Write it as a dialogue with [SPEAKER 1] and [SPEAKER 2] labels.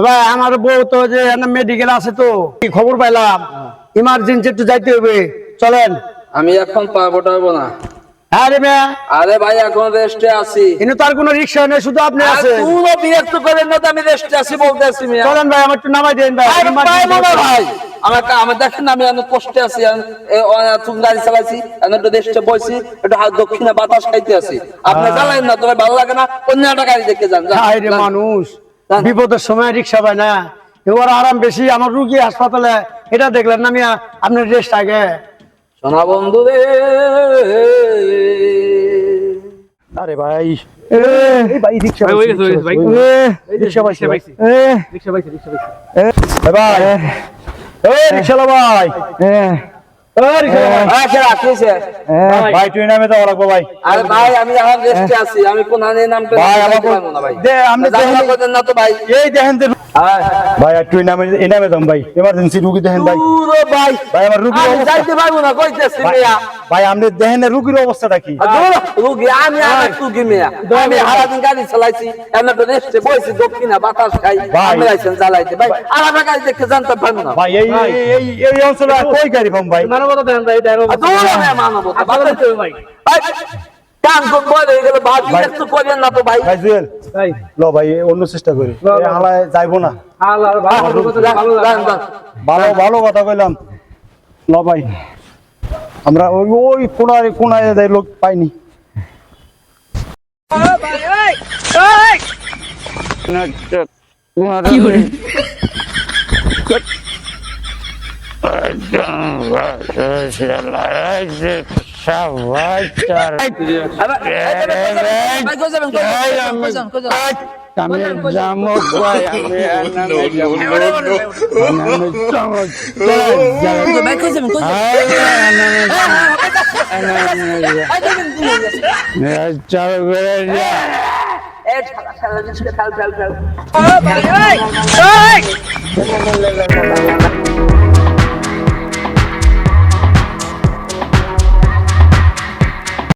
[SPEAKER 1] ভাই আমার বউ তো যে মেডিকেল আছে তো খবর পাইলাম ইমার্জেন্সি একটু যাইতে হবে চলেন।
[SPEAKER 2] আমি এখন পারবো না।
[SPEAKER 1] আরে মেয়া
[SPEAKER 2] আরে ভাই এখন রেস্টে আছি।
[SPEAKER 1] ইনো তার কোনো রিকশা নেই শুধু আপনি আছেন।
[SPEAKER 2] তুইও বিরক্ত করেন না আমি রেস্টে আছি বলতেছি মিয়া।
[SPEAKER 1] চলেন ভাই আমার একটু নামাই দেন ভাই।
[SPEAKER 2] আরে পাইবো না ভাই। আমি দেখেন আমি এখন কষ্টে আছি তুমি গাড়ি চালাইছি একটু রেস্টে বসছি একটু দক্ষিণে বাতাস খাইতে আছি। আপনি চালাইন না তোমার ভালো লাগে না অন্য একটা গাড়ি দেখে যান।
[SPEAKER 1] আরে মানুষ বিপদের সময় রিকশা পায় না এবার আরাম বেশি আমার রুগী হাসপাতালে এটা দেখলেন না মিয়া আপনার রেস্ট আগে।
[SPEAKER 2] সোনা বন্ধু রে
[SPEAKER 1] আরে ভাই
[SPEAKER 3] ভাই রিকশা
[SPEAKER 1] রিকশা পাইছি ভাই রিকশা ভাই
[SPEAKER 3] ভাই তুই নামে যাওয়া লাগবো ভাই।
[SPEAKER 2] আরে ভাই আমি এখন রেস্টে আছি আমি কোন নামটা
[SPEAKER 3] ভাই আমাকে
[SPEAKER 2] ভাই
[SPEAKER 3] আপনি
[SPEAKER 2] দেখেন না তো ভাই
[SPEAKER 3] এই দেখেন ভাই তুই নামে এই নামে যাম ভাই এমার্জেন্সি রুগী দেখেন ভাই।
[SPEAKER 2] পুরো ভাই
[SPEAKER 3] ভাই আমার রুগী
[SPEAKER 2] আমি যাইতে পারবো না কইতেছি মিয়া।
[SPEAKER 3] ভাই আপনি দেখেন রুগীর অবস্থাটা কি?
[SPEAKER 2] রুগী আমি আর রুগী মিয়া আমি সারাদিন গাড়ি চালাইছি এমন তো রেস্টে বসে দক্ষিণা বাতাস খাই আমি লাইসেন্স চালাইতে ভাই আর একটা গাড়ি দেখতে জানতে পারবো না
[SPEAKER 3] ভাই এই অঞ্চলে কই গাড়ি পাম ভাই?
[SPEAKER 1] মানবতা দেন ভাই এটা
[SPEAKER 2] মানবতা ভালো ভাই কাম কোন বলে এগুলো ভাবি একটু করেন না তো ভাই।
[SPEAKER 3] ভাই জুয়েল ভাই ল ভাই অন্য চেষ্টা করি হালায় যাইবো না। ভালো ভালো কথা কইলাম ল ভাই আমরা ওই কোনায় যাই লোক পাইনি।
[SPEAKER 2] চল